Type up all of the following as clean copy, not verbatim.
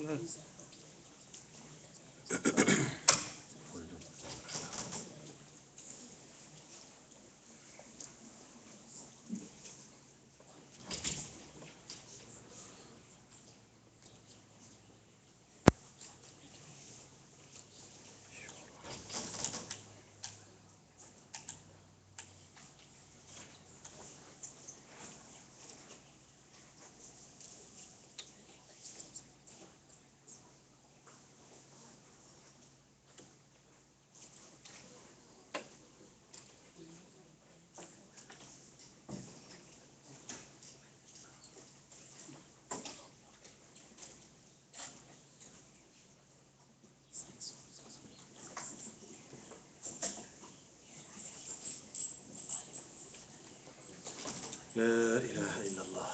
لا إله إلا الله.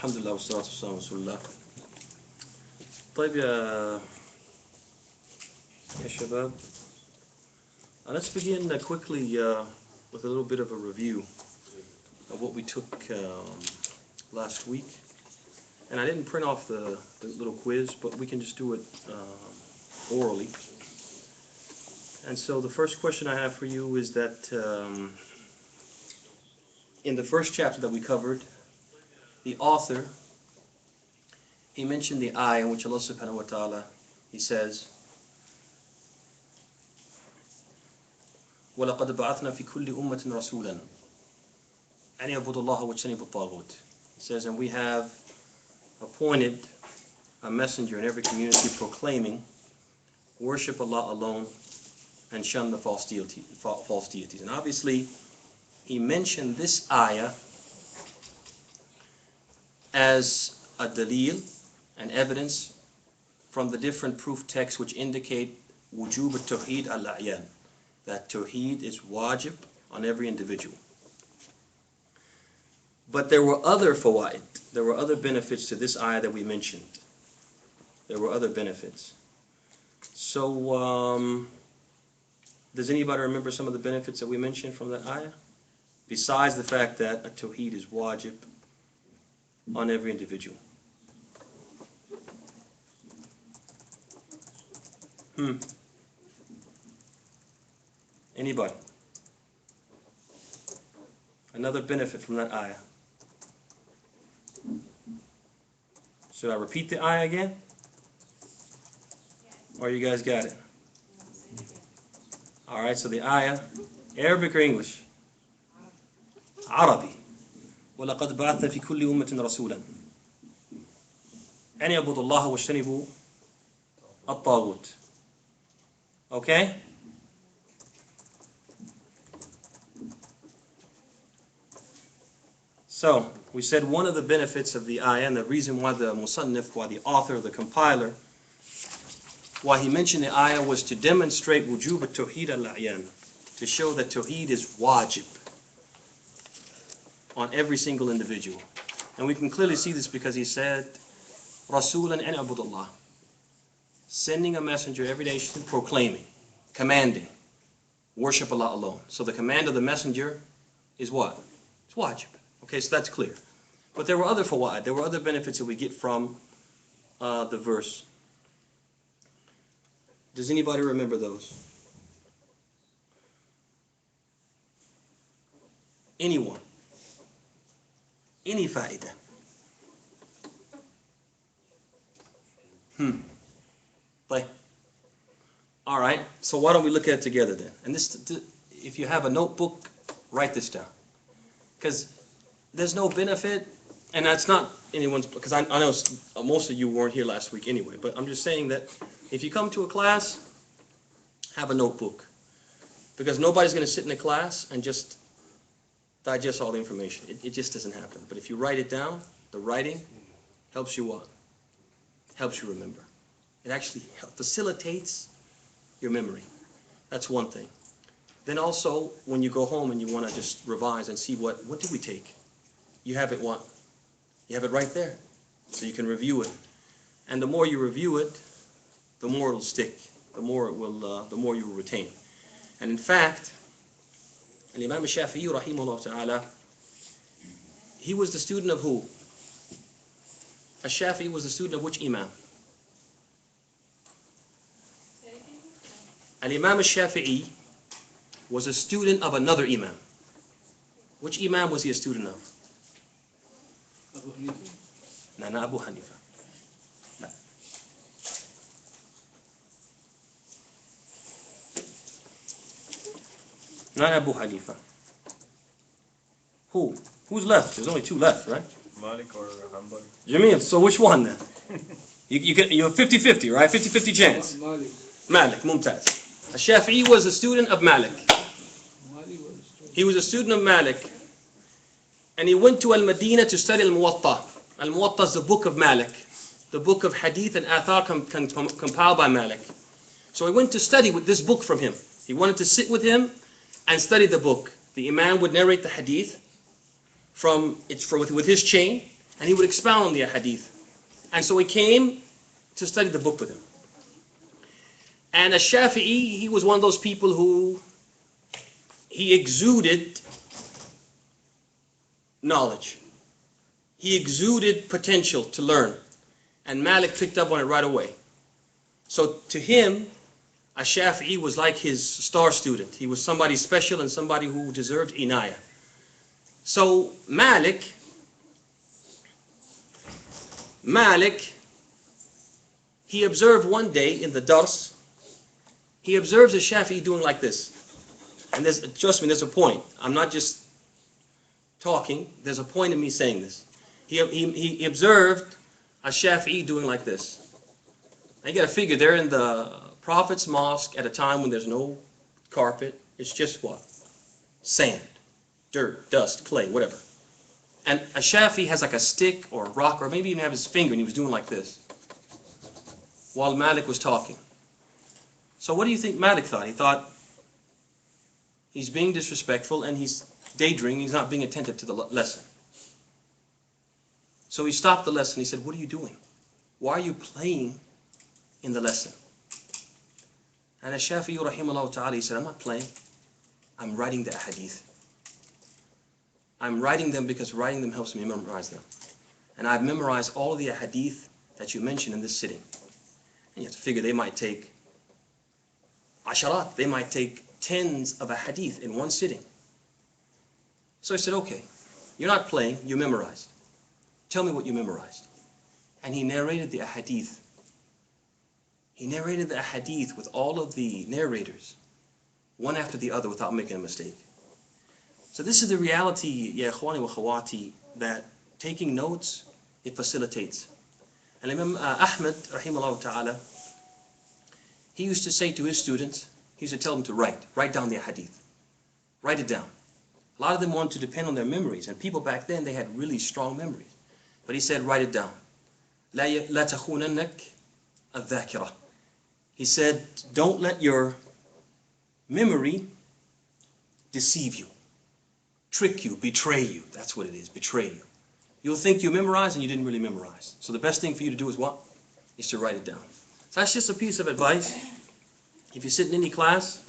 الحمد لله والصلاة والسلام على رسول الله. طيب يا شباب, let's begin quickly with a little bit of a review of what we took last week. And I didn't print off the little quiz, but we can just do it orally. And so the first question I have for you is that in the first chapter that we covered, the author, he mentioned the ayah in which Allah subhanahu wa ta'ala, he says, وَلَقَدْ بَعَثْنَا فِي كُلِّ أُمَّةٍ رَسُولًا أَنْ يَعْبُدُوا اللَّهَ وَاجْتَنِبُوا الطَّاغُوتَ. He says, and we have appointed a messenger in every community proclaiming, worship Allah alone and shun the false deities. And obviously, he mentioned this ayah as a dalil, an evidence from the different proof texts which indicate wujub at-Tawhid al-A'yan, that Tawheed is wajib on every individual. But there were other fawaid, there were other benefits to this ayah that we mentioned. There were other benefits. So, does anybody remember some of the benefits that we mentioned from that ayah? Besides the fact that a Tawheed is wajib on every individual. Anybody? Another benefit from that ayah. Should I repeat the ayah again? Or you guys got it? Alright, so the ayah, Arabic or English? Arabi. وَلَقَدْ بَعَثْنَا فِي كُلِّ أُمَّةٍ رَسُولًا أَنْ يَعْبُدُوا اللَّهَ وَاجْتَنِبُوا الطَّاغُوتَ. Okay? So, we said one of the benefits of the ayah, and the reason why the musannif, why the author, the compiler, why he mentioned the ayah was to demonstrate wujub at-Tawhid al-A'yan, to show that Tawheed is wajib on every single individual. And we can clearly see this because he said, Rasulan an Abd'Llah, sending a messenger every day proclaiming. commanding, worship Allah alone. So the command of the messenger is what? It's wajib. Okay, so that's clear. But there were other fawaid, there were other benefits that we get from the verse. Does anybody remember those? Anyone? Any fa'idah? Like, all right, so why don't we look at it together then? And this, if you have a notebook, write this down. Because there's no benefit, and that's not anyone's, because I know most of you weren't here last week anyway, but I'm just saying that if you come to a class, have a notebook. Because nobody's going to sit in a class and just digest all the information. It just doesn't happen. But if you write it down, the writing helps you what? Helps you remember. It actually facilitates your memory. That's one thing. Then also, when you go home and you want to just revise and see what did we take? You have it what? You have it right there. So you can review it. And the more you review it, the more it'll stick. The more it will, the more you will retain. And in fact, Imam Shafi'i rahimahullah ta'ala, he was the student of who? Shafi'i was the student of which Imam? Imam Shafi'i was a student of another Imam. Which Imam was he a student of? Abu Hanifa. No, not Abu Hanifa. No. Not Abu Hanifa. Who? Who's left? There's only two left, right? Malik or Hanbali? Jameel, so which one then? You have 50-50, right? 50-50 chance. Malik. Malik, Mumtaz. Shafi'i was a student of Malik. Malik was a student. He was a student of Malik. And he went to Al-Madinah to study Al-Muwatta. Al-Muwatta is the book of Malik. The book of Hadith and Athar compiled by Malik. So he went to study with this book from him. He wanted to sit with him and study the book. The Imam would narrate the Hadith with his chain, and he would expound on the Hadith. And so he came to study the book with him. And Shafi'i, he was one of those people who he exuded knowledge. He exuded potential to learn. And Malik picked up on it right away. So to him, Shafi'i was like his star student. He was somebody special and somebody who deserved inayah. So Malik, he observed one day in the dars, he observes a Shafi'i doing like this. And trust me, there's a point. I'm not just talking. There's a point in me saying this. He observed a Shafi'i doing like this. Now you got to figure they're in the Prophet's mosque at a time when there's no carpet. It's just what? Sand, dirt, dust, clay, whatever. And a Shafi'i has like a stick or a rock or maybe even have his finger and he was doing like this while Malik was talking. So what do you think Malik thought? He thought he's being disrespectful and he's daydreaming, he's not being attentive to the lesson. So he stopped the lesson. He said, "What are you doing? Why are you playing in the lesson?" And Shafi'i rahimahullah ta'ala, he said, "I'm not playing. I'm writing the hadith. I'm writing them because writing them helps me memorize them. And I've memorized all of the hadith that you mentioned in this sitting." And you have to figure they might take asharat, they might take tens of a hadith in one sitting. So he said, "Okay, you're not playing, you memorized. Tell me what you memorized." And he narrated the hadith. He narrated the hadith with all of the narrators, one after the other without making a mistake. So this is the reality, ya ikhwani wa khawati, that taking notes, it facilitates. And Imam Ahmad, rahimahullah ta'ala, he used to say to his students, he used to tell them to write down their hadith. Write it down. A lot of them wanted to depend on their memories, and people back then, they had really strong memories. But he said, write it down. لَا تَخُونَنَّكَ الذَّاكِرَةِ. He said, don't let your memory deceive you, trick you, betray you. That's what it is, betray you. You'll think you memorized and you didn't really memorize. So the best thing for you to do is what? Is to write it down. So that's just a piece of advice. If you sit in any class,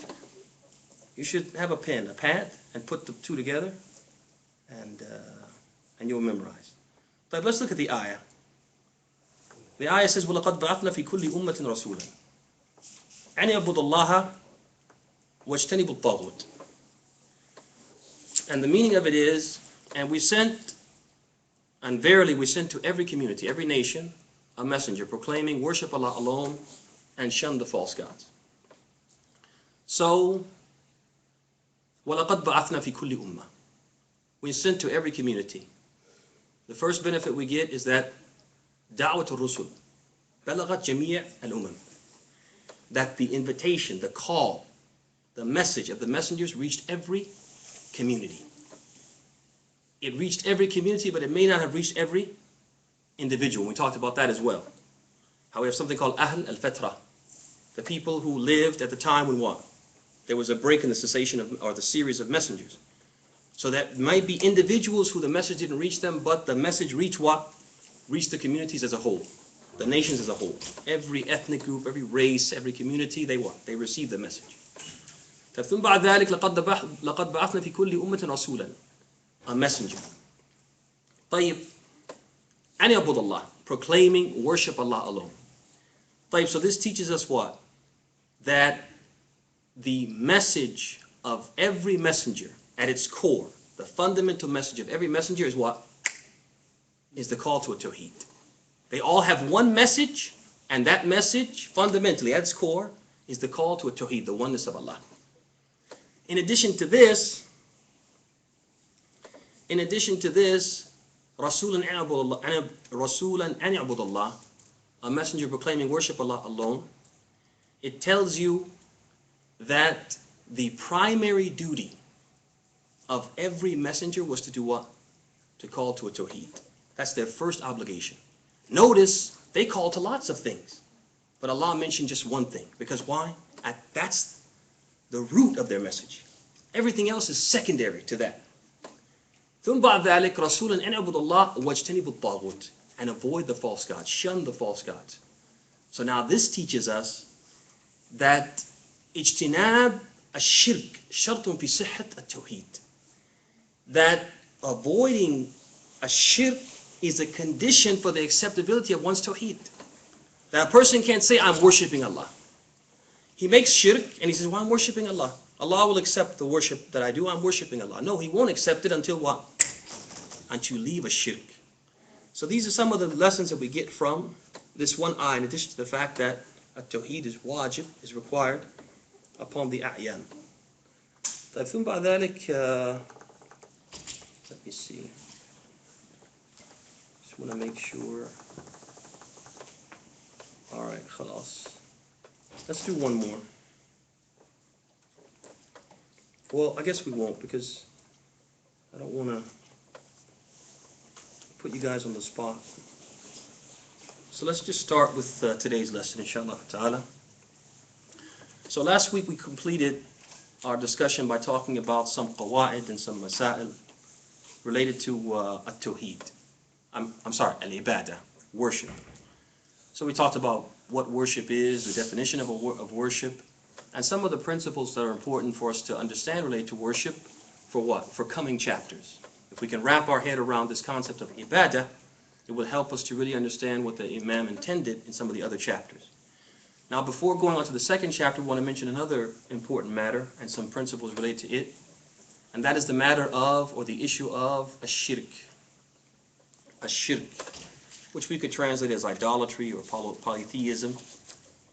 you should have a pen, a pad, and put the two together, and you'll memorize. But let's look at the ayah. The ayah says, وَلَقَدْ بَعَثْنَا فِي كُلِّ أُمَّةٍ رَسُولًا أَنِ اعْبُدُوا اللَّهَ وَاجْتَنِبُوا الطَّاغُوتَ. And the meaning of it is, and we sent, and verily we sent to every community, every nation, a messenger proclaiming, worship Allah alone and shun the false gods. So, وَلَقَدْ بَعَثْنَا فِي كُلِّ أُمَّةٍ. We sent to every community. The first benefit we get is that دعوة الرسل بلغت جميع الأمم. That the invitation, the call, the message of the messengers reached every community. It reached every community, but it may not have reached every individual. We talked about that as well. How we have something called Ahl al-Fatra, the people who lived at the time when what? There was a break in the cessation of, or the series of messengers. So that might be individuals who the message didn't reach them, but the message reached what? Reached the communities as a whole, the nations as a whole. Every ethnic group, every race, every community, they what? They received the message. ثم بعد ذلك لقد بعثنا في كل أمة رسولا, a messenger. طيب, أن يعبد الله, proclaiming, worship Allah alone. طيب, so this teaches us what? That the message of every messenger, at its core, the fundamental message of every messenger is what? Is the call to at-Tawhid. They all have one message, and that message, fundamentally, at its core, is the call to at-Tawhid, the oneness of Allah. In addition to this, رَسُولًا أَنْ يَعْبُدَ اللَّهِ, a messenger proclaiming worship Allah alone, it tells you that the primary duty of every messenger was to do what? To call to at-Tawhid. That's their first obligation. Notice, they call to lots of things. But Allah mentioned just one thing. Because why? That's the root of their message. Everything else is secondary to that. ثُمَّ بَعْدَ ذَلِكَ رَسُولًا أَنْ اعْبُدُوا اللَّهَ وَاجْتَنِبُوا الطَّاغُوتَ, and avoid the false gods. Shun the false gods. So now this teaches us that اجتناب الشرك شرط في صحة التوحيد. That avoiding a shirk is a condition for the acceptability of one's tawheed. That a person can't say, I'm worshipping Allah. He makes shirk and he says, well, I'm worshipping Allah. Allah will accept the worship that I do. I'm worshipping Allah. No, He won't accept it until what? Until you leave a shirk. So these are some of the lessons that we get from this one ayah, in addition to the fact that at-Tawhid is wajib, is required upon the a'yan. ثم بعد ذلك, let me see. Just want to make sure. Alright, خلاص. Let's do one more. Well, I guess we won't, because I don't want to put you guys on the spot. So let's just start with today's lesson, inshallah ta'ala. So last week we completed our discussion by talking about some qawa'id and some masail related to at-Tawhid. I'm sorry, al-Ibadah, worship. So we talked about what worship is, the definition of worship, and some of the principles that are important for us to understand related to worship for what? For coming chapters. If we can wrap our head around this concept of Ibadah, it will help us to really understand what the Imam intended in some of the other chapters. Now, before going on to the second chapter, we want to mention another important matter and some principles related to it, and that is the matter of, or the issue of, Shirk, which we could translate as idolatry or polytheism,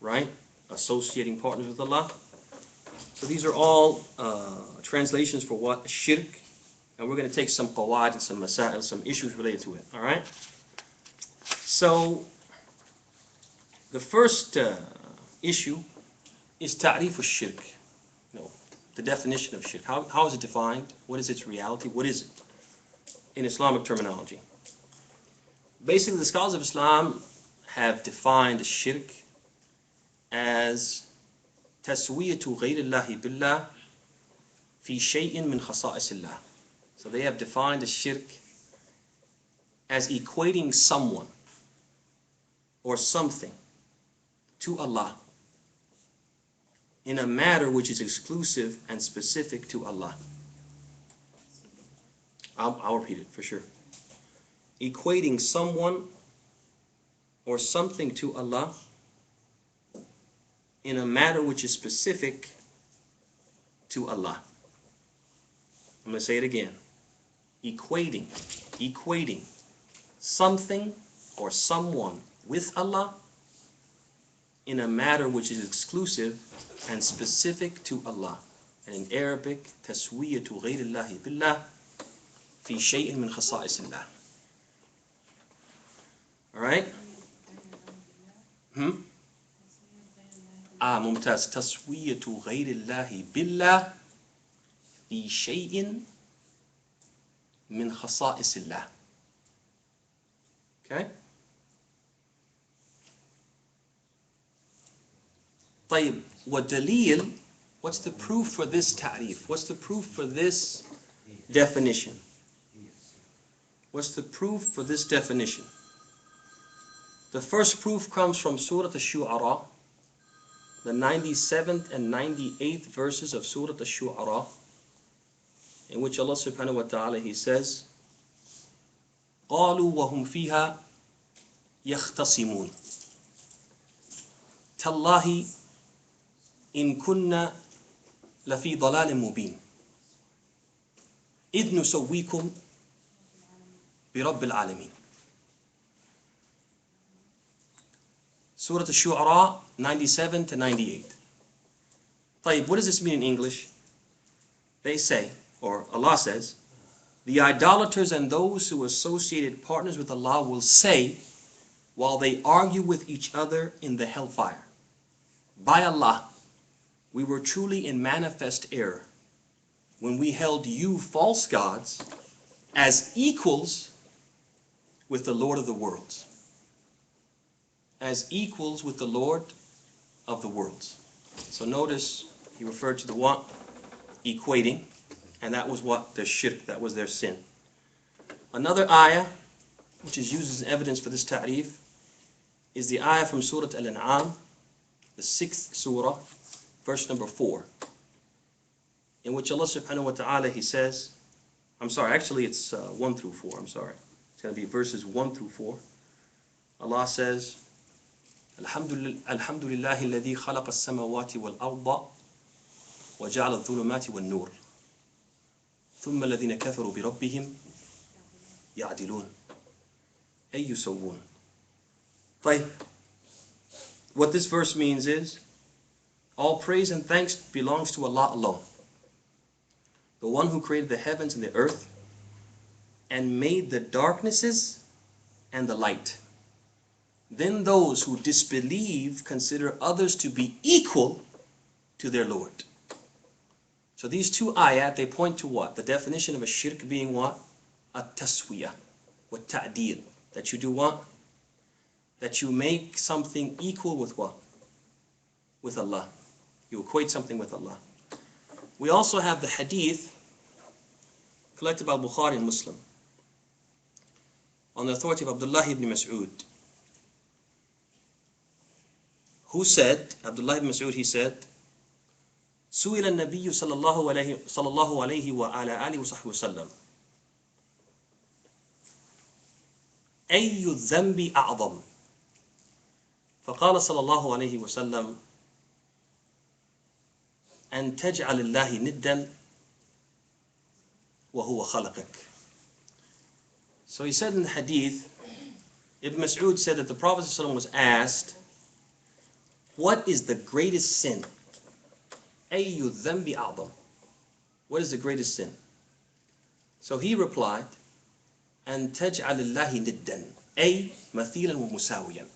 right? Associating partners with Allah. So these are all translations for what? Shirk. And we're going to take some qawa'id and some masail, some issues related to it. Alright? So, the first issue is ta'rif al-shirk. The definition of shirk. How is it defined? What is its reality? What is it in Islamic terminology? Basically, the scholars of Islam have defined shirk as taswiyatu ghayrillahi billah fi shay'in min khasa'isillah. So they have defined a shirk as equating someone or something to Allah in a matter which is exclusive and specific to Allah. I'll repeat it for sure. Equating someone or something to Allah in a matter which is specific to Allah. I'm going to say it again. Equating something or someone with Allah in a matter which is exclusive and specific to Allah. And in Arabic, تسوية غير الله بالله في شيء من خصائص الله. Alright? ممتاز. تسوية غير الله بالله في شيء من خصائص الله. Okay? طيب, والدليل, what's the proof for this ta'rif? What's the proof for this definition? What's the proof for this definition? The first proof comes from Surah Ash-Shu'ara, the 97th and 98th verses of Surah Ash-Shu'ara, in which Allah subhanahu wa ta'ala, He says, قَالُوا وَهُمْ فِيهَا يَخْتَصِمُونَ تَاللَّهِ إِن كُنَّا لَفِي ضَلَالٍ مُبِينٍ إِذْ نُسَوِّيكُمْ بِرَبِّ الْعَالَمِينَ. Surah Ash-Shu'ara 97 to 98. طيب, what does this mean in English? They say, or Allah says, the idolaters and those who associated partners with Allah will say, while they argue with each other in the hellfire, by Allah, we were truly in manifest error when we held you false gods as equals with the Lord of the worlds. As equals with the Lord of the worlds. So notice He referred to the what? Equating. And that was what? Their shirk. That was their sin. Another ayah which is used as evidence for this ta'rif is the ayah from Surah al-An'am, the 6th surah, verse number 4, in which Allah subhanahu wa ta'ala, He says, I'm sorry, actually it's 1 through 4, I'm sorry. It's going to be verses 1 through 4. Allah says, الحمد لله الذي خلق السماوات والأرض وجعل الظلمات والنور ثم الذين كفروا بربهم يعدلون أي يسوون. طيب, what this verse means is, all praise and thanks belongs to Allah alone, the one who created the heavens and the earth and made the darknesses and the light. Then those who disbelieve consider others to be equal to their Lord. So these two ayat, they point to what? The definition of a shirk being what? At-taswiyah, wa ta'dil. That you do what? That you make something equal with what? With Allah. You equate something with Allah. We also have the hadith collected by Bukhari and Muslim on the authority of Abd'Llah ibn Mas'ud, who said, Abdullah ibn Mas'ud, he said, سئل النبي صلى الله عليه وعلى آله وصحبه وسلم أي الذنب أعظم؟ فقال صلى الله عليه وسلم أن تجعل الله ندا وهو خلقك. So he said in the hadith, Ibn Mas'ud said that the Prophet ﷺ was asked, what is the greatest sin? أي الذنب أعظم? What is the greatest sin? So he replied, أن تجعل الله ندا أي مثيلا ومساويا.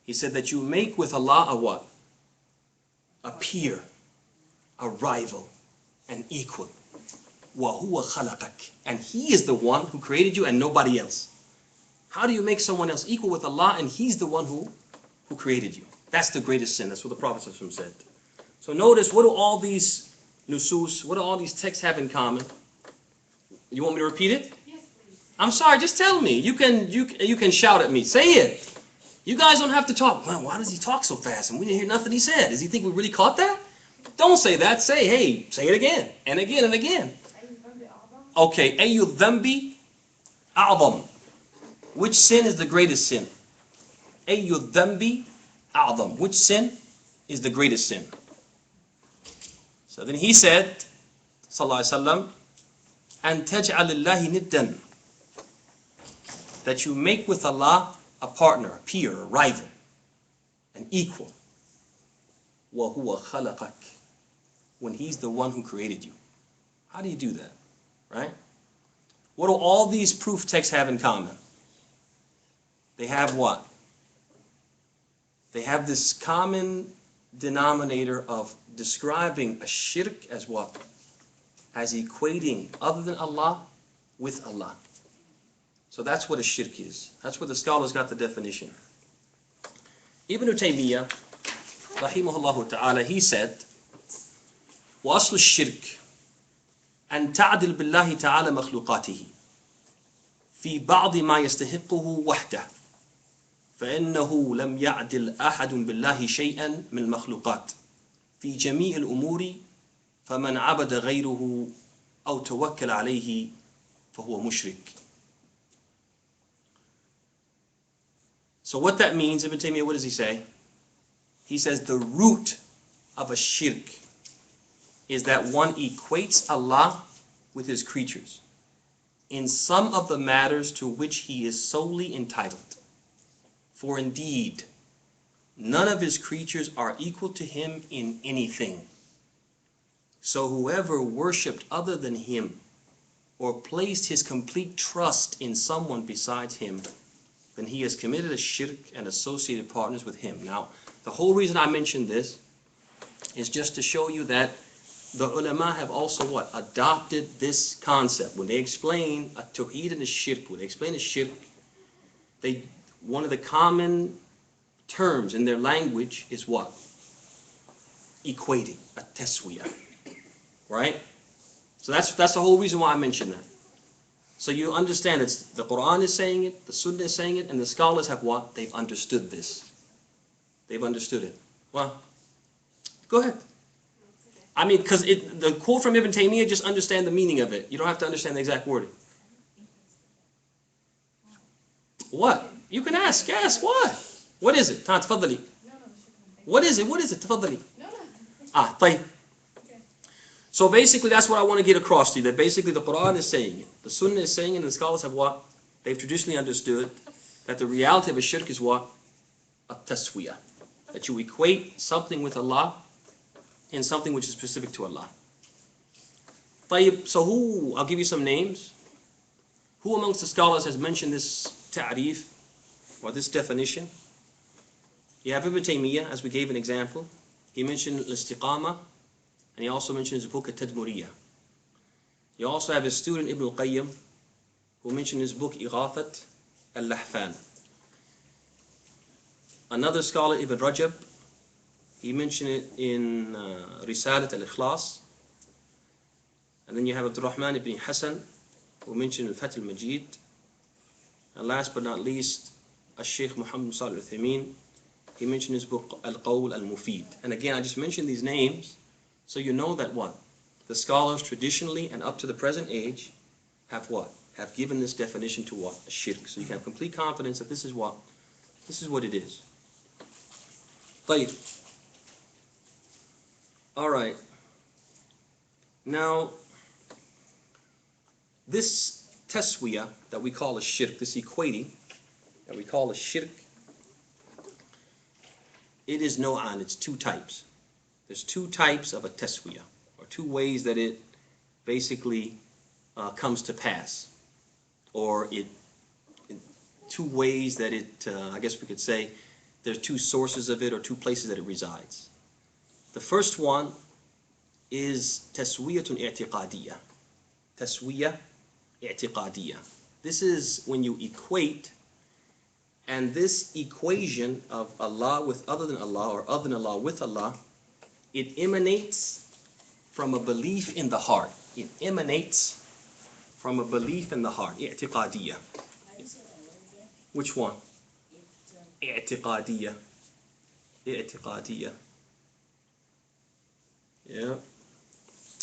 He said that you make with Allah a what? A peer, a rival, an equal. وَهُوَ خَلَقَكَ. And He is the one who created you and nobody else. How do you make someone else equal with Allah and He's the one who created you? That's the greatest sin. That's what the Prophet said. So notice, what do all these nusus, what do all these texts have in common? You want me to repeat it? Yes, please. I'm sorry, just tell me. You can shout at me. Say it. You guys don't have to talk. Well, why does he talk so fast? And we didn't hear nothing he said. Does he think we really caught that? Don't say that. Say, hey, say it again and again and again. Okay, أي الذنب أعظم. Which sin is the greatest sin? أي الذنب أعظم. Which sin is the greatest sin? So then he said, sallallahu alaihi wasallam, أن تجعل الله ندا. That you make with Allah a partner, a peer, a rival, an equal. وهو خلقك. When he's the one who created you. How do you do that? Right? What do all these proof texts have in common? They have what? They have this common denominator of describing a shirk as what? As equating other than Allah with Allah. So that's what a shirk is. That's where the scholars got the definition. Ibn Taymiyyah, rahimahullah ta'ala, he said, وَأَصْلُ الشِّرْكِ أن تعدل بالله تعالى مخلوقاته في بعض ما يستحقه وحده فإنه لم يعدل أحد بالله شيئا من المخلوقات في جميع الأمور فمن عبد غيره أو توكل عليه فهو مشرك. So what that means, Ibn Taymiyyah, what does he say? He says the root of a shirk is that one equates Allah with his creatures in some of the matters to which he is solely entitled. For indeed, none of his creatures are equal to him in anything. So whoever worshipped other than him or placed his complete trust in someone besides him, then he has committed a shirk and associated partners with him. Now, the whole reason I mentioned this is just to show you that the ulama have also what? Adopted this concept. When they explain at-Tawhid and the Shirk, when they explain the Shirk, one of the common terms in their language is what? Equating, at-Taswiyah. Right? So that's the whole reason why I mentioned that. So you understand it's the Qur'an is saying it, the Sunnah is saying it, and the scholars have what? They've understood this. They've understood it. Well, go ahead. I mean, because the quote from Ibn Taymiyyah, just understand the meaning of it. You don't have to understand the exact wording. What? You can ask. What? What is it? تفضلي. What is it? تفضلي. طيب. So basically, that's what I want to get across to you. That basically the Qur'an is saying it. The Sunnah is saying it, and the scholars have what? They've traditionally understood that the reality of a shirk is what? At-Taswiyah. That you equate something with Allah in something which is specific to Allah. So who, I'll give you some names. Who amongst the scholars has mentioned this ta'rif, or this definition? You have Ibn Taymiyyah, as we gave an example. He mentioned al-Istiqamah, and he also mentioned his book at-Tadmuriyah. You also have his student Ibn al-Qayyim, who mentioned his book Ighathat al-Lahfan. Another scholar, Ibn Rajab, he mentioned it in Risalat al-Ikhlas. And then you have Abdurrahman ibn Hassan, who mentioned al-Fath al-Majid. And last but not least, Sheikh Muhammad S, he mentioned his book Al-Qawl al-Mufid. And again, I just mentioned these names so you know that what? The scholars traditionally and up to the present age have what? Have given this definition to what? A shirk. So you can have complete confidence that this is what? This is what it is. طيب. All right. Now, this taswiyah that we call a shirk, this equating that we call a shirk, it is no'an, it's two types. There's two types of a taswiyah, or two ways that it basically comes to pass, or two ways that it, I guess we could say, there's two sources of it, or two places that it resides. The first one is taswiyatun i'tiqadiyah. Taswiyah i'tiqadiyah. This is when you equate, and this equation of Allah with other than Allah, or other than Allah with Allah, it emanates from a belief in the heart. It emanates from a belief in the heart. I'tiqadiyah. Which one? I'tiqadiyah. I'tiqadiyah. Yeah.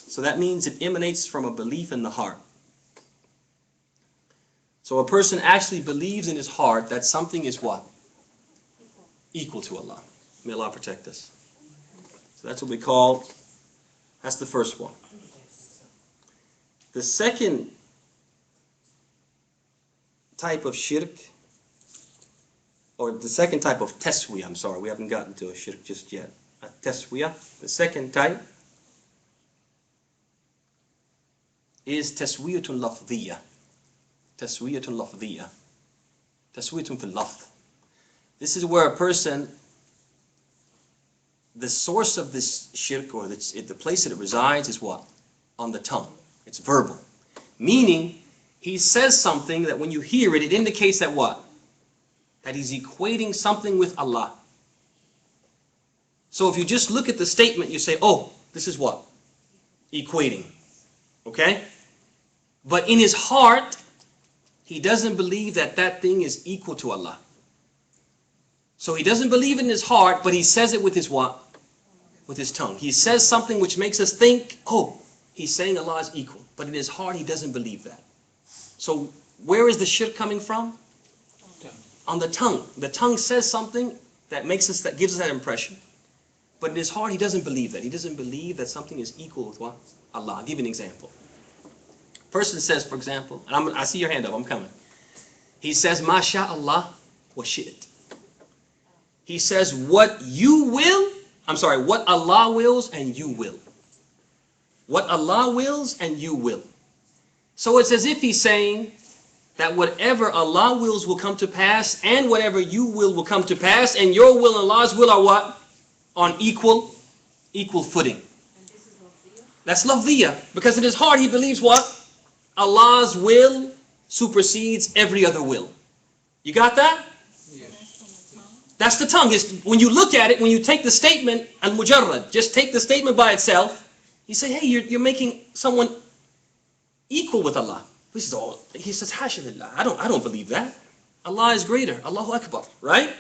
So that means it emanates from a belief in the heart. So a person actually believes in his heart that something is what? Equal to Allah. May Allah protect us. So that's what we call, that's the first one. The second type of shirk, or the second type of taswiyah, I'm sorry, we haven't gotten to a shirk just yet. A taswiyah, the second type, is taswiyatun lafdhiyah. Taswiyatun lafdhiyah. Taswiyatun fil lafdh. This is where a person, the source of this shirk, or the place that it resides, is what? On the tongue. It's verbal. Meaning, he says something that when you hear it, it indicates that what? That he's equating something with Allah. So if you just look at the statement, you say, oh, this is what? Equating. Okay? But in his heart, he doesn't believe that that thing is equal to Allah. So he doesn't believe it in his heart, but he says it with his what? With his tongue. He says something which makes us think, oh, he's saying Allah is equal. But in his heart, he doesn't believe that. So where is the shirk coming from? On the tongue. The tongue says something that makes us, that gives us that impression. But in his heart, he doesn't believe that. He doesn't believe that something is equal with what? Allah. I'll give you an example. Person says, for example, and I see your hand up, I'm coming. He says, Masha Allah wa shi'it. He says, what you will, what Allah wills and you will. What Allah wills and you will. So it's as if he's saying that whatever Allah wills will come to pass, and whatever you will come to pass, and your will and Allah's will are what? On equal footing. That's lafdhiyah. Because in his heart he believes what? Allah's will supersedes every other will. You got that? Yes. That's the tongue. When you look at it, when you take the statement, al-mujarrad, just take the statement by itself, you say, hey, you're making someone equal with Allah. He says, Hasha lillah. I don't believe that. Allah is greater. Allahu Akbar. Right?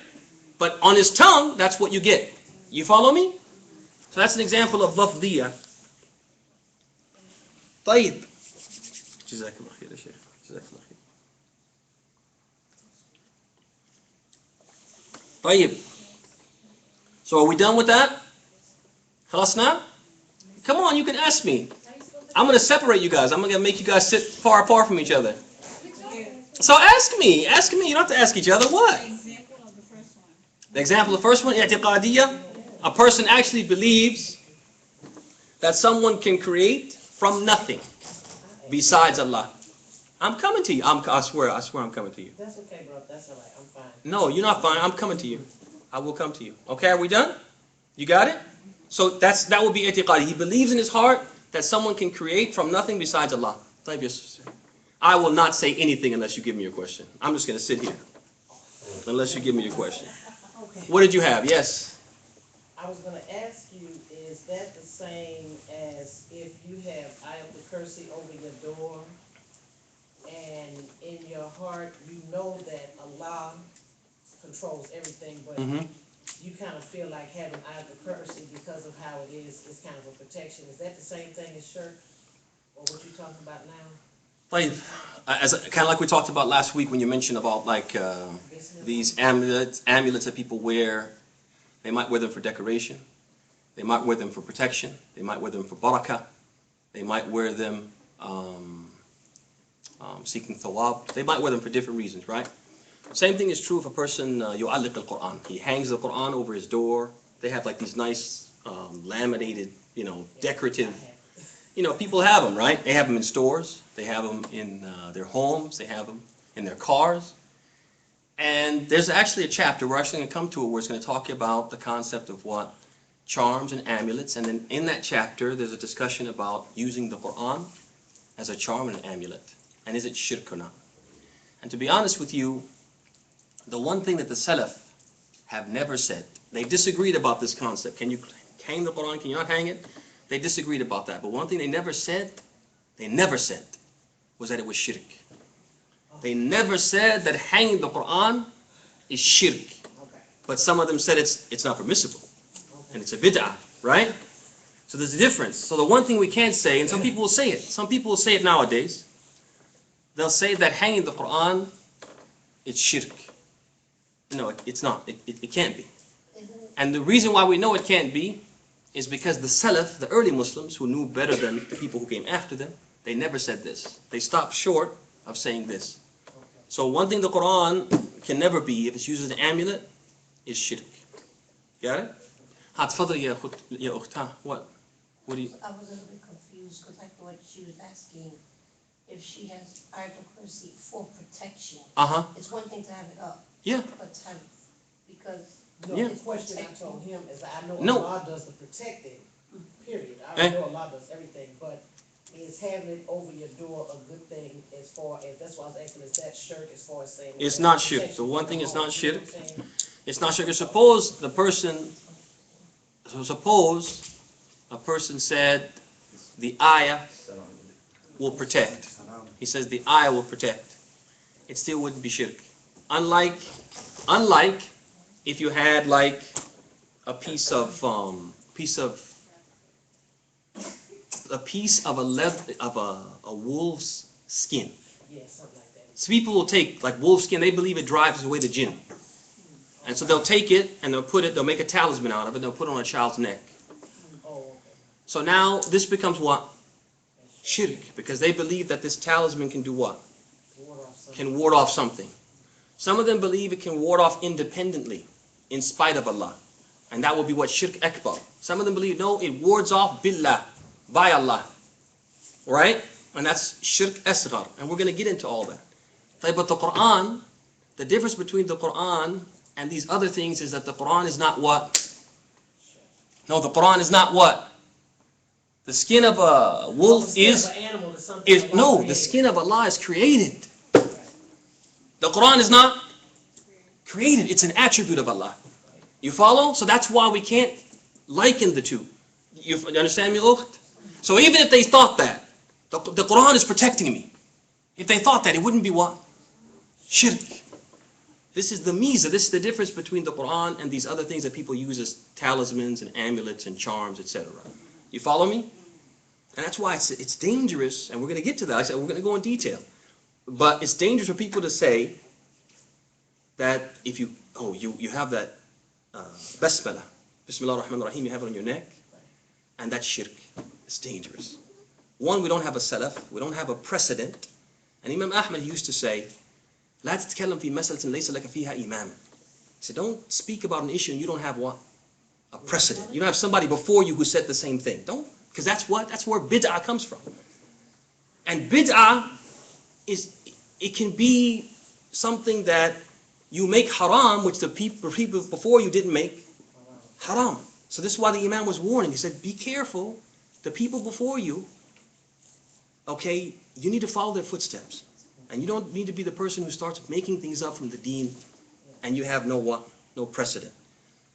But on his tongue, that's what you get. You follow me? So that's an example of lafdhiyah. طيب. جزاكم الله خير يا شيخ. جزاكم الله خير. طيب. So are we done with that? خلاص now? Come on, you can ask me. I'm going to separate you guys. I'm going to make you guys sit far apart from each other. So ask me. Ask me. You don't have to ask each other. What? The example of the first one, i'tiqadiyya. A person actually believes that someone can create from nothing besides Allah. I'm coming to you. I swear I'm coming to you. That's okay, bro. That's all right. I'm fine. No, you're not fine. I'm coming to you. I will come to you. Okay, are we done? You got it? So that would be i'tiqadi. He believes in his heart that someone can create from nothing besides Allah. I will not say anything unless you give me your question. I'm just going to sit here unless you give me your question. Okay. What did you have? Yes. I was going to ask you, is that the same as if you have ayatul kursi over your door, and in your heart you know that Allah controls everything, but you kind of feel like having ayatul kursi because of how it is kind of a protection. Is that the same thing as shirk, or what you're talking about now? Kind of like we talked about last week when you mentioned about like these amulets that people wear. They might wear them for decoration. They might wear them for protection. They might wear them for barakah. They might wear them seeking thawab. They might wear them for different reasons, right? Same thing is true if a person yu'alliq al-Qur'an. He hangs the Qur'an over his door. They have like these nice laminated, decorative, people have them, right? They have them in stores. They have them in their homes. They have them in their cars. And there's actually a chapter, we're actually going to come to it, where it's going to talk about the concept of what? Charms and amulets. And then in that chapter, there's a discussion about using the Qur'an as a charm and an amulet. And is it shirk or not? And to be honest with you, the one thing that the Salaf have never said, they disagreed about this concept. Can you hang the Qur'an? Can you not hang it? They disagreed about that. But one thing they never said was that it was shirk. They never said that hanging the Qur'an is shirk. Okay. But some of them said it's not permissible. And it's a bid'ah, right? So there's a difference. So the one thing we can't say, and some people will say it. Some people will say it nowadays. They'll say that hanging the Qur'an, it's shirk. No, it's not. It can't be. And the reason why we know it can't be is because the Salaf, the early Muslims, who knew better than the people who came after them, they never said this. They stopped short of saying this. So one thing the Qur'an can never be, if it's used as an amulet, is shirk. Got it? تفضل يا أختها. What? What do you? I was a little bit confused because I thought she was asking if she has Ayatul Kursi for protection. It's one thing to have it up. Yeah. But to have, because No, Yeah. the question I told him is I know No. Allah does the protecting, period. I know Allah does everything, but is having it over your door a good thing as far as, that's why I was asking, is that shirk as far as saying? It's not shirk. The one thing is not You know shirk. what I'm saying? It's not shirk. Suppose the person, so suppose a person said the ayah will protect. He says the ayah will protect. It still wouldn't be shirk. Unlike if you had like a piece of a wolf's skin. Yeah, something like that. So people will take like wolf skin. They believe it drives away the jinn, and so they'll take it and they'll make a talisman out of it. And they'll put it on a child's neck. Oh, okay. So now this becomes what? Shirk, because they believe that this talisman can do what? Ward off something. Can ward off something. Some of them believe it can ward off independently, in spite of Allah. And that will be what? Shirk Akbar. Some of them believe, no, it wards off billah, by Allah. Right? And that's Shirk Asghar. And we're going to get into all that. But the Qur'an, the difference between the Qur'an and these other things is that the Qur'an is not what? No, the Qur'an is not what? The skin of a wolf The is no, the skin of Allah is created. The Qur'an is not created. It's an attribute of Allah. You follow? So that's why we can't liken the two. You understand me, Ukht? So even if they thought that, the Qur'an is protecting me. If they thought that, it wouldn't be what? Shirk. This is the miza. This is the difference between the Qur'an and these other things that people use as talismans and amulets and charms, etc. You follow me? And that's why it's dangerous, and we're going to get to that. I said we're going to go in detail. But it's dangerous for people to say that if you have that basmala, Bismillah ar-Rahman ar-Rahim, you have it on your neck, and that's shirk. It's dangerous. One, we don't have a salaf, we don't have a precedent. And Imam Ahmad used to say, لا تتكلم في مسألة ليس لك فيها إمام. So don't speak about an issue and you don't have what? A precedent. You don't have somebody before you who said the same thing. Don't, because that's where bid'ah comes from. And bid'ah it can be something that you make haram, which the people before you didn't make haram. So this is why the Imam was warning. He said, be careful. The people before you, okay, you need to follow their footsteps. And you don't need to be the person who starts making things up from the deen and you have no what? No precedent.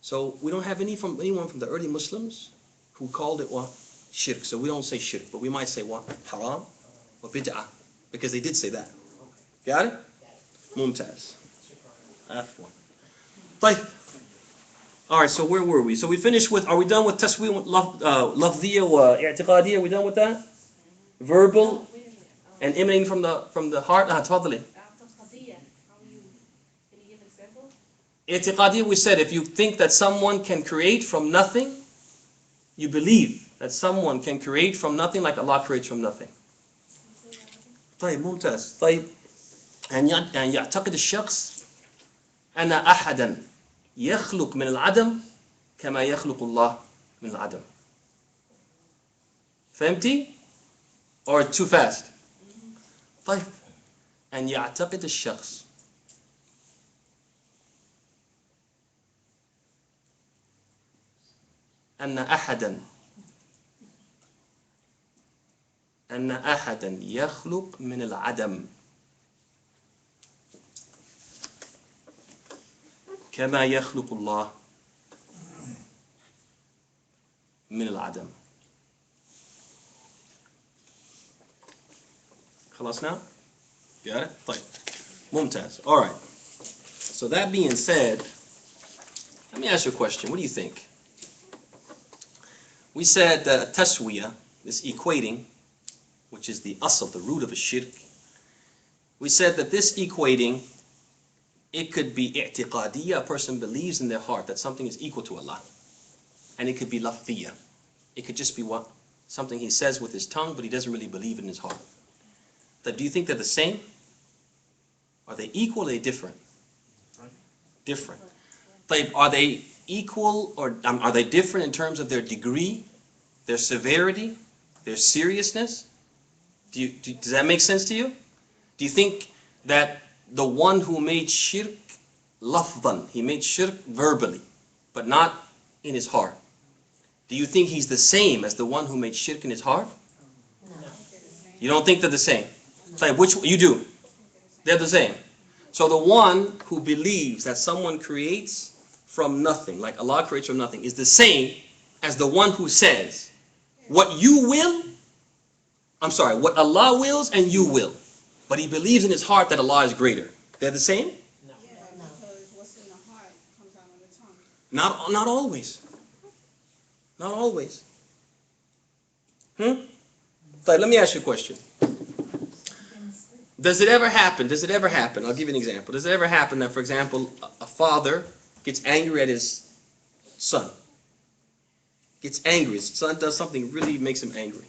So we don't have anyone from the early Muslims who called it what? Shirk. So we don't say shirk, but we might say what? Haram or bid'ah, because they did say that. Got it? Mumtaz. Afwan. طيب. All right, so where were we? So we finished with, are we done with tasweer, lafdiyya wa i'tiqadiyya? Are we done with that? Verbal and emanating from the heart. تفضلي. I'tiqadiyya, we said, if you think that someone can create from nothing, you believe that someone can create from nothing like Allah creates from nothing. طيب ممتاز. طيب أن يعتقد الشخص أن أحدا يخلق من العدم كما يخلق الله من العدم. فهمتي؟ Or too fast? طيب أن يعتقد الشخص أن أحدا يخلق من العدم كما يخلق الله من العدم. خلاص now? Got it? طيب. ممتاز. All right. So that being said, let me ask you a question. What do you think? We said that taswiyah, this equating, which is the asl, the root of a shirk, we said that this equating, it could be i'tiqadiyya, a person believes in their heart that something is equal to Allah. And it could be lafdiyya. It could just be what? Something he says with his tongue, but he doesn't really believe in his heart. But do you think they're the same? Are they equal or are they different? Different. Are they equal or are they different in terms of their degree, their severity, their seriousness? Does that make sense to you? Do you think that the one who made shirk lafdan, he made shirk verbally, but not in his heart, do you think he's the same as the one who made shirk in his heart? No. You don't think they're the same? Like, which you do? They're the same. So the one who believes that someone creates from nothing, like Allah creates from nothing, is the same as the one who says, what you will, what Allah wills and you will. But he believes in his heart that Allah is greater. They're the same? No. Because what's in the heart comes out on the tongue. Not always. Not always. So let me ask you a question. Does it ever happen? I'll give you an example. Does it ever happen that, for example, a father gets angry at his son? Gets angry. His son does something really makes him angry.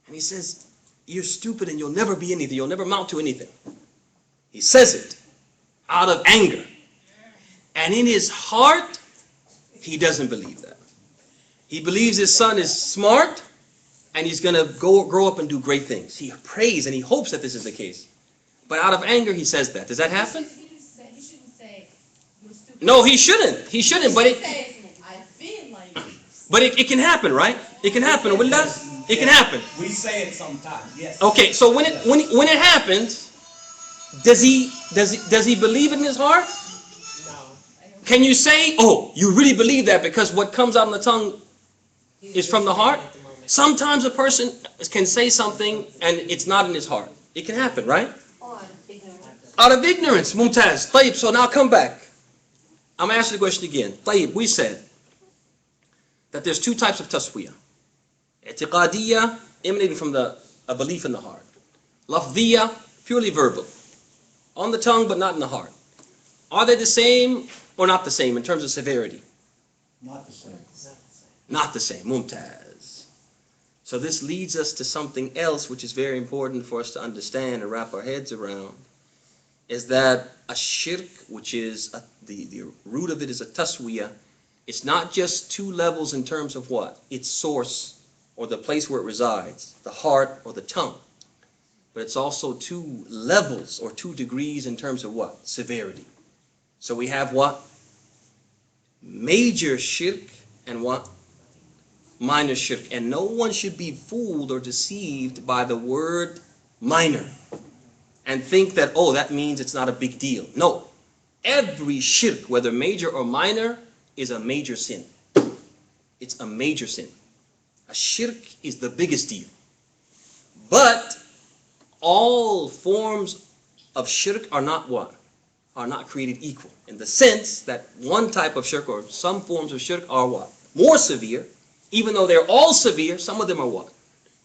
And he says, you're stupid and you'll never be anything. You'll never amount to anything. He says it out of anger. And in his heart, he doesn't believe that. He believes his son is smart and he's going to grow up and do great things. He prays and he hopes that this is the case. But out of anger, he says that. Does that happen? He shouldn't say, you're stupid. No, he shouldn't. He shouldn't, but I feel like but it can happen, right? It can happen. It can happen. We say it sometimes, yes. Okay, so when it happens, does he believe it in his heart? No. Can you say, oh, you really believe that because what comes out on the tongue is from the heart? Sometimes a person can say something and it's not in his heart. It can happen, right? Or out of ignorance. Out of ignorance, Mumtaz. Tayyib, so now come back. I'm going to ask you the question again. Tayyib, we said that there's two types of taswiyah. I'tiqadiyya, emanating from a belief in the heart. Lafdiyya, purely verbal. On the tongue but not in the heart. Are they the same or not the same in terms of severity? Not the same. Not the same. Mumtaz. So this leads us to something else which is very important for us to understand and wrap our heads around, is that a shirk, which is the root of it is a taswiyah, it's not just two levels in terms of what? Its source or the place where it resides, the heart or the tongue. But it's also two levels or 2 degrees in terms of what? Severity. So we have what? Major shirk and what? Minor shirk. And no one should be fooled or deceived by the word minor and think that, oh, that means it's not a big deal. No. Every shirk, whether major or minor, is a major sin. It's a major sin. A shirk is the biggest deal. But all forms of shirk are not what? Are not created equal. In the sense that one type of shirk or some forms of shirk are what? More severe. Even though they're all severe, some of them are what?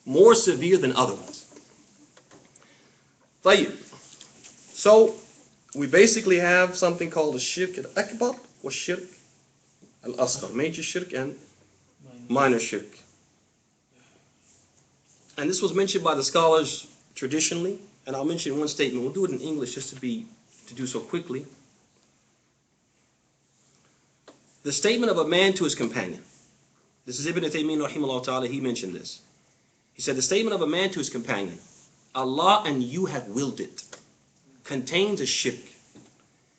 More severe than other ones. طيب. So we basically have something called a shirk al-akbar or shirk al-asghar, major shirk and minor shirk. And this was mentioned by the scholars traditionally, and I'll mention one statement. We'll do it in English just to do so quickly. The statement of a man to his companion. This is Ibn Taymiyyah rahimahullah ta'ala, he mentioned this. He said, the statement of a man to his companion, Allah and you have willed it, contains a shirk,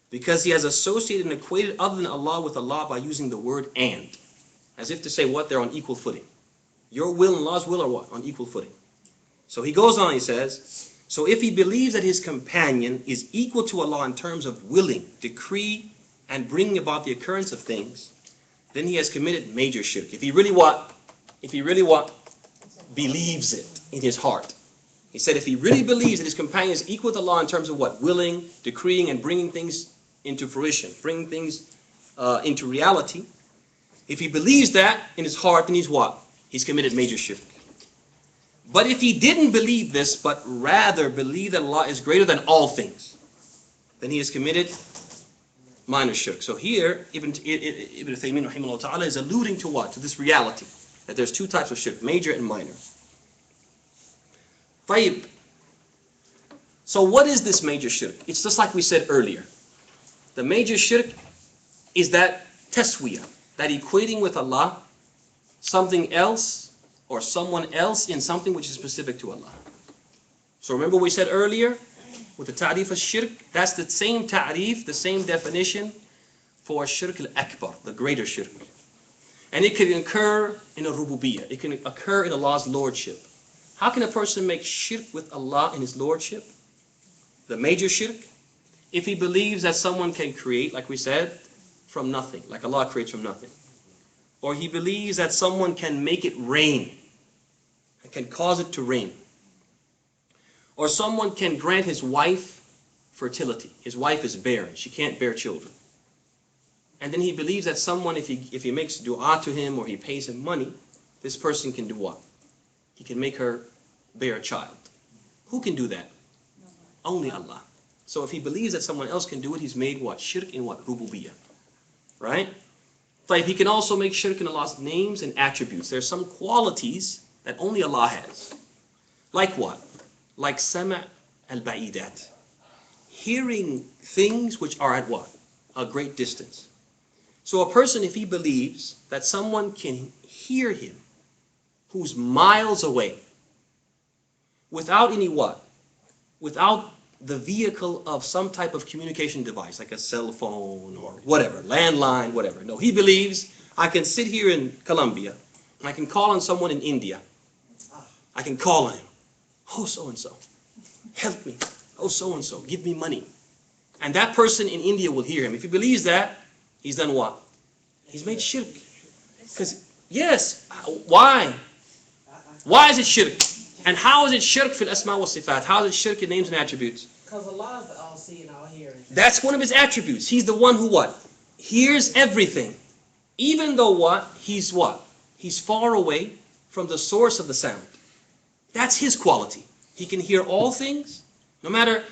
because he has associated and equated other than Allah with Allah by using the word and, as if to say what? They're on equal footing. Your will and Allah's will are what? On equal footing. So he goes on, he says, so if he believes that his companion is equal to Allah in terms of willing, decree, and bringing about the occurrence of things, then he has committed major shirk. If he really what? Believes it in his heart. He said if he really believes that his companion is equal to Allah in terms of what? Willing, decreeing, and bringing things into fruition, bringing things into reality. He If he believes that in his heart, then he's what? He's committed major shirk. But if he didn't believe this, but rather believe that Allah is greater than all things, then he has committed minor shirk. So here, Ibn Taymiyyah rahimahullah ta'ala is alluding to what? To this reality, that there's two types of shirk, major and minor. طيب. So what is this major shirk? It's just like we said earlier. The major shirk is that taswiyah, that equating with Allah something else or someone else in something which is specific to Allah. So remember we said earlier with the ta'rif of shirk, that's the same ta'rif, the same definition for shirk al-akbar, the greater shirk. And it can occur in a rububiyyah, it can occur in Allah's lordship. How can a person make shirk with Allah in his lordship? The major shirk, if he believes that someone can create, like we said, from nothing, like Allah creates from nothing. Or he believes that someone can make it rain, can cause it to rain. Or someone can grant his wife fertility. His wife is barren, she can't bear children. And then he believes that someone, if he makes dua to him or he pays him money, this person can do what? He can make her bear a child. Who can do that? Only Allah. So if he believes that someone else can do it, he's made what? Shirk in what? Rububiyyah. Right? But he can also make shirk in Allah's names and attributes. There are some qualities that only Allah has. Like what? Like sama' al-ba'idat. Hearing things which are at what? A great distance. So a person, if he believes that someone can hear him who's miles away without any what? Without the vehicle of some type of communication device, like a cell phone or whatever, landline, whatever. No, he believes I can sit here in Colombia and I can call on someone in India. I can call on him. Oh, so-and-so, help me. Oh, so-and-so, give me money. And that person in India will hear him. If he believes that, he's done what? He's made shirk. Because, yes, why? Why is it shirk? And how is it shirk fil asma wa sifat? How is it shirk in names and attributes? Because Allah is the all-seeing, all-hearing. That's one of his attributes. He's the one who what? Hears everything. Even though what? He's what? He's far away from the source of the sound. That's his quality. He can hear all things. No matter,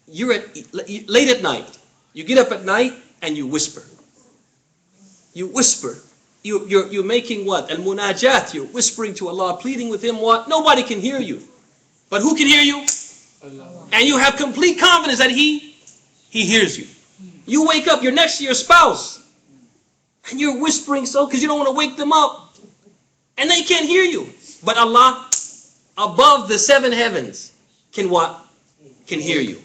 you're late at night. You get up at night and you whisper. You whisper. You're making what? Al-munajat. You're whispering to Allah, pleading with Him what? Nobody can hear you. But who can hear you? Allah. And you have complete confidence that He hears you. You wake up, you're next to your spouse. And you're whispering so because you don't want to wake them up. And they can't hear you. But Allah, above the 7 heavens, can what? Can hear you.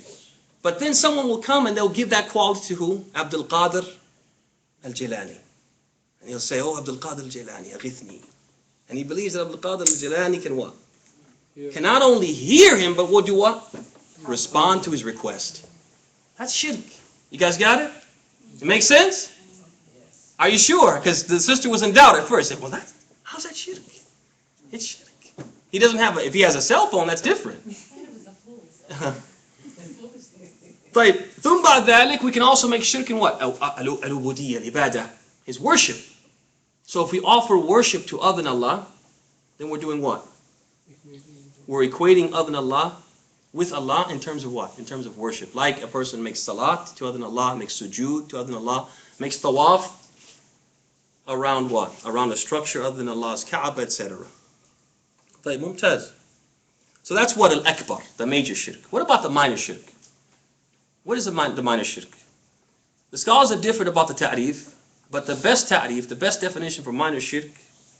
But then someone will come and they'll give that quality to who? Abdul al-Jilani. And he'll say, oh, Abdul al-Jilani, aghithni. And he believes that Abdul al-Jilani can what? Can not only hear him, but will do what? Respond to his request. That's shirk. You guys got it? It makes sense? Are you sure? Because the sister was in doubt at first. Said, well, how's that shirk? It's shirk. He doesn't have if he has a cell phone, that's different. طيب, ثم بعد ذلك, we can also make shirk in what? Al-ubudiyya, al-ibadah. His worship. So if we offer worship to other than Allah, then we're doing what? We're equating other than Allah with Allah in terms of what? In terms of worship. Like a person makes salat to other than Allah, makes sujood to other than Allah, makes tawaf around what? Around a structure other than Allah's Kaaba, etc. طيب, ممتاز. So that's what al-akbar, the major shirk. What about the minor shirk? What is the minor shirk? The scholars are different about the ta'rif, but the best ta'rif, the best definition for minor shirk,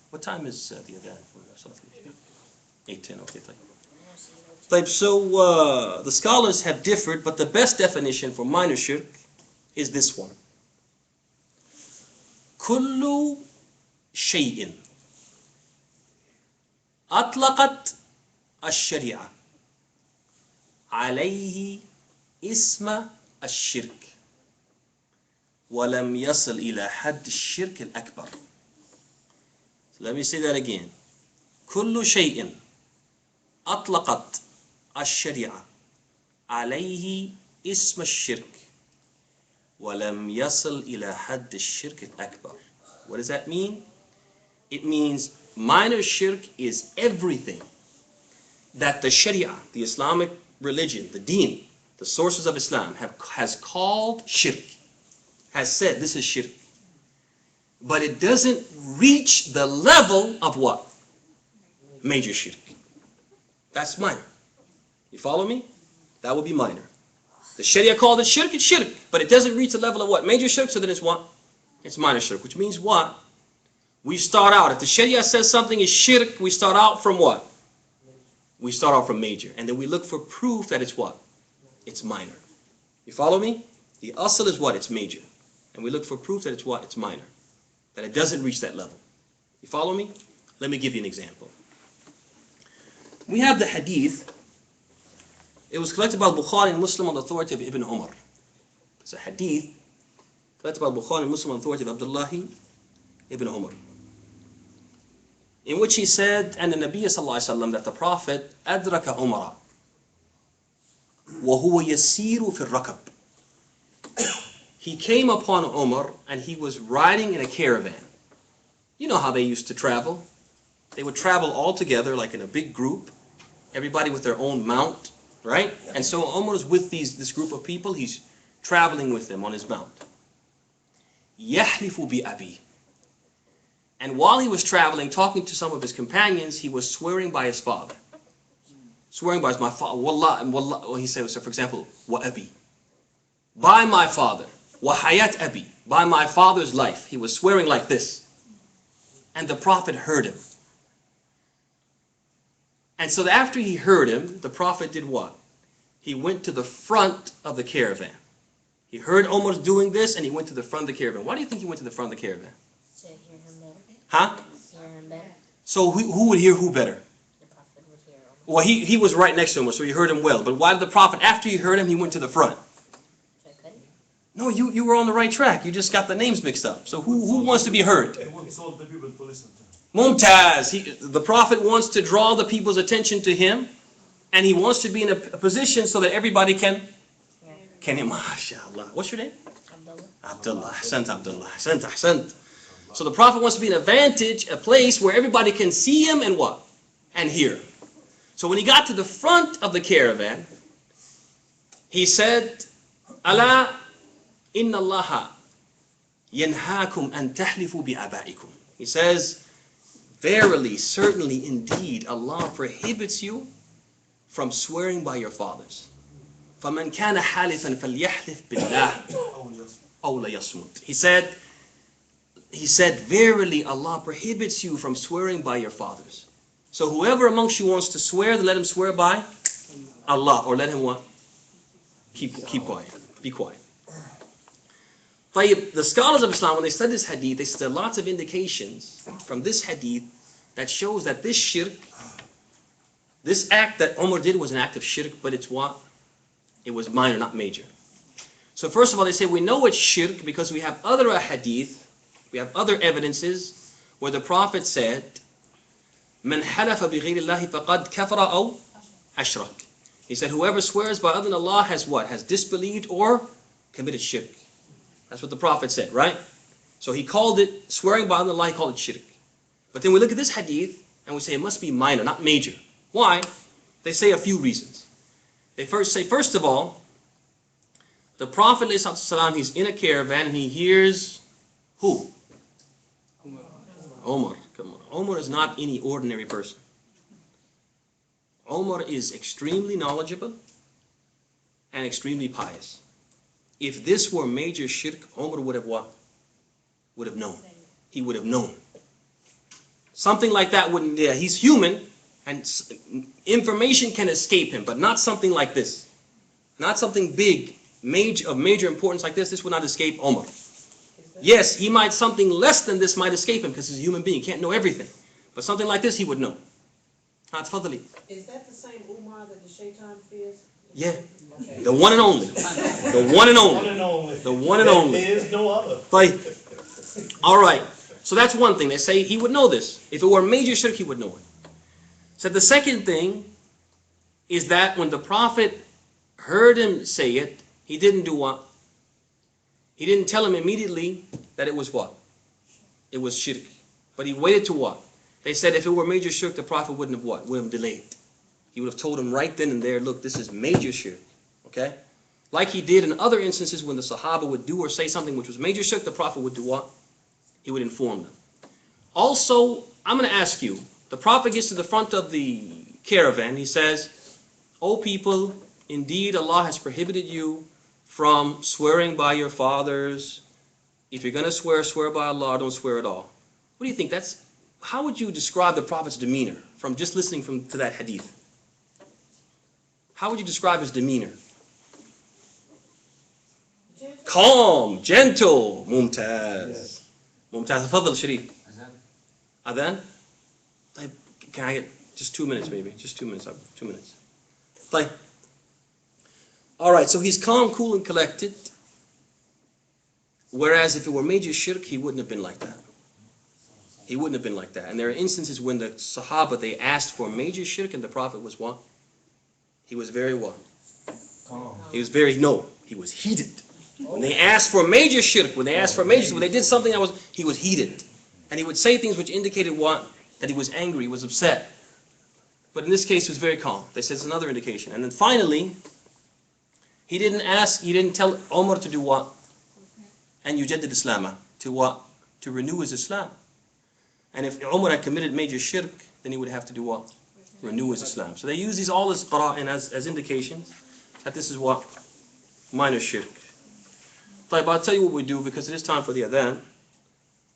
what time is the adhan for Salat? 8:10, okay. طيب, so the scholars have differed, but the best definition for minor shirk is this one. كل شيء أطلقت الشريعة عليه اسم الشرك ولم يصل إلى حد الشرك الأكبر. So let me say that again. كل شيء أطلقت الشريعة عليه اسم الشرك ولم يصل إلى حد الشرك الأكبر. What does that mean? It means minor shirk is everything that the Sharia, the Islamic religion, the deen, the sources of Islam has called shirk, has said this is shirk. But it doesn't reach the level of what? Major shirk. That's minor. You follow me? That would be minor. The Sharia called it shirk, it's shirk. But it doesn't reach the level of what? Major shirk, so then it's what? It's minor shirk, which means what? We start out, if the Sharia says something is shirk, we start out from what? We start out from major. And then we look for proof that it's what? It's minor. You follow me? The asl is what? It's major. And we look for proof that it's what? It's minor. That it doesn't reach that level. You follow me? Let me give you an example. We have the hadith. It was collected by Bukhari and Muslim on the authority of Ibn Umar. It's a hadith collected by Bukhari and Muslim on the authority of Abd'Llah ibn Umar, in which he said, and the Nabi sallallahu alaihi wasallam, that the Prophet adraka Umar wa huwa yasiru fi rakab. He came upon Umar and he was riding in a caravan. You know how they used to travel. They would travel all together like in a big group, everybody with their own mount, right? And so Umar is with this group of people. He's traveling with them on his mount. Yahlifu bi abi. And while he was traveling, talking to some of his companions, he was swearing by his father. Swearing by my father. Wallah, and wallah. Well, he said, so for example, wa abi. By my father. Wa hayat abi. By my father's life. He was swearing like this. And the Prophet heard him. And so after he heard him, the Prophet did what? He went to the front of the caravan. He heard Umar doing this and he went to the front of the caravan. Why do you think he went to the front of the caravan? To hear him better. Huh? Hear him better. So who would hear who better? The Prophet would hear him. Well, he was right next to him, so he heard him well. But why did the Prophet, after he heard him, he went to the front? No, you were on the right track. You just got the names mixed up. So who wants to be heard? He told the people to listen to him. Mumtaz. The Prophet wants to draw the people's attention to him, and he wants to be in a position so that everybody can hear. MashaAllah. What's your name? Abdullah. Ahsant, Abdullah. Ahsant, ahsant. So the Prophet wants to be in a vantage, a place where everybody can see him and what? And hear. So when he got to the front of the caravan, he said, Ala inna Allaha yanhaakum an tahlifu bi abaikum. He says, verily, certainly, indeed, Allah prohibits you from swearing by your fathers. فَمَنْ كَانَ حَالِفًا فَلْيَحْلِفْ بِاللَّهِ أَوْ لَيَصْمُتْ. He said, verily, Allah prohibits you from swearing by your fathers. So whoever amongst you wants to swear, then let him swear by Allah, or let him what? Keep quiet. Be quiet. The scholars of Islam, when they study this hadith, they said there are lots of indications from this hadith that shows that this shirk, this act that Umar did was an act of shirk, but it's what? It was minor, not major. So first of all, they say we know it's shirk because we have other hadith, we have other evidences where the Prophet said, "Man halafa bi ghayri Allahi faqad kafara aw ashrak." He said, whoever swears by other than Allah has what? Has disbelieved or committed shirk. That's what the Prophet said, right? So he called it, swearing by other than Allah, he called it shirk. But then we look at this hadith and we say it must be minor, not major. Why? They say a few reasons. They first say, first of all, the Prophet ﷺ, he's in a caravan and he hears who? Umar. Come on. Umar is not any ordinary person. Umar is extremely knowledgeable and extremely pious. If this were major shirk, Umar would have what? Would have known. He would have known. Something like that wouldn't, yeah, he's human and information can escape him, but not something like this. Not something big, of major importance like this would not escape Umar. Yes, he might, something less than this might escape him because he's a human being, he can't know everything. But something like this he would know. Tafadali. Is that the same Umar that the shaitan fears? Yeah. Okay. The one and only. The one and only. The one and only. There is no other. All right. So that's one thing. They say he would know this. If it were major shirk, he would know it. So the second thing is that when the Prophet heard him say it, he didn't do what? He didn't tell him immediately that it was what? it was shirk. But he waited to what? They said if it were major shirk, the Prophet wouldn't have what? Wouldn't have delayed. He would have told him right then and there, look, this is major shirk. Okay? Like he did in other instances when the Sahaba would do or say something which was major shirk, the Prophet would do what? He would inform them. Also, I'm going to ask you, the Prophet gets to the front of the caravan, he says, O people, indeed Allah has prohibited you from swearing by your fathers. If you're going to swear, swear by Allah, don't swear at all. What do you think? How would you describe the Prophet's demeanor from just listening to that hadith? How would you describe his demeanor? Calm, gentle, mumtaz. Mumtaz, tafadhal Sharif. Adhan? Can I get just 2 minutes maybe? Just 2 minutes. 2 minutes. Alright, so he's calm, cool, and collected. Whereas if it were major shirk, he wouldn't have been like that. He wouldn't have been like that. And there are instances when the Sahaba, they asked for major shirk and the Prophet was what? He was very what? Calm. He was he was heated. When they asked for major shirk, when they did something he was heated. And he would say things which indicated what? That he was angry, he was upset. But in this case, he was very calm. They said it's another indication. And then finally, he didn't tell Umar to do what? And yujaddid Islamah. To what? To renew his Islam. And if Umar had committed major shirk, then he would have to do what? Renew his Islam. So they use these all as qara'in, as indications that this is what? Minor shirk. But I'll tell you what we do because it is time for the adhan.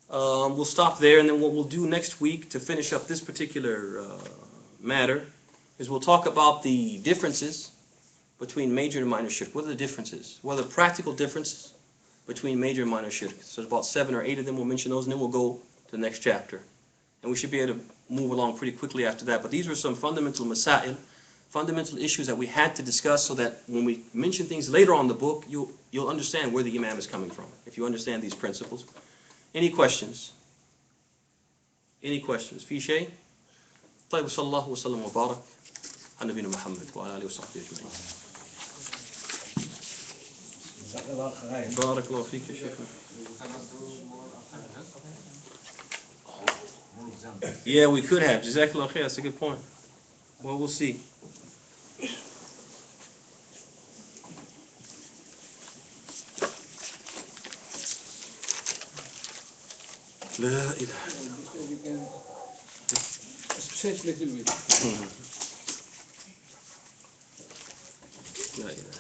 We'll stop there, and then what we'll do next week to finish up this particular matter is we'll talk about the differences between major and minor shirk. What are the differences? What are the practical differences between major and minor shirk? So there's about 7 or 8 of them. We'll mention those, and then we'll go to the next chapter. And we should be able to move along pretty quickly after that. But these were some fundamental masail, fundamental issues that we had to discuss so that when we mention things later on in the book, you'll understand where the Imam is coming from, if you understand these principles. Any questions? Any questions? في شيء؟ طيب صلى الله وسلم وبارك على نبينا محمد وعلى آله وصحبه أجمعين. بارك الله فيك يا شيخنا. Yeah, we could have. Jazakallah khair. That's a good point. Well, we'll see. لا إله إلا الله. Stretch little bit. لا إله إلا الله.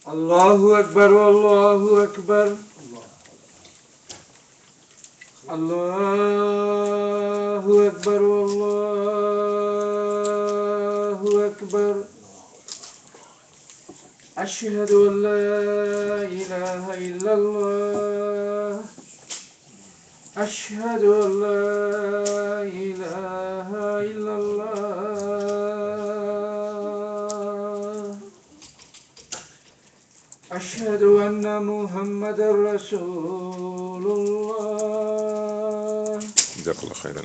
الله أكبر والله أكبر الله أكبر والله أكبر أشهد أن لا إله إلا الله أشهد أن لا إله إلا الله أشهد أن محمد رسول الله. جزاك الله خيرا.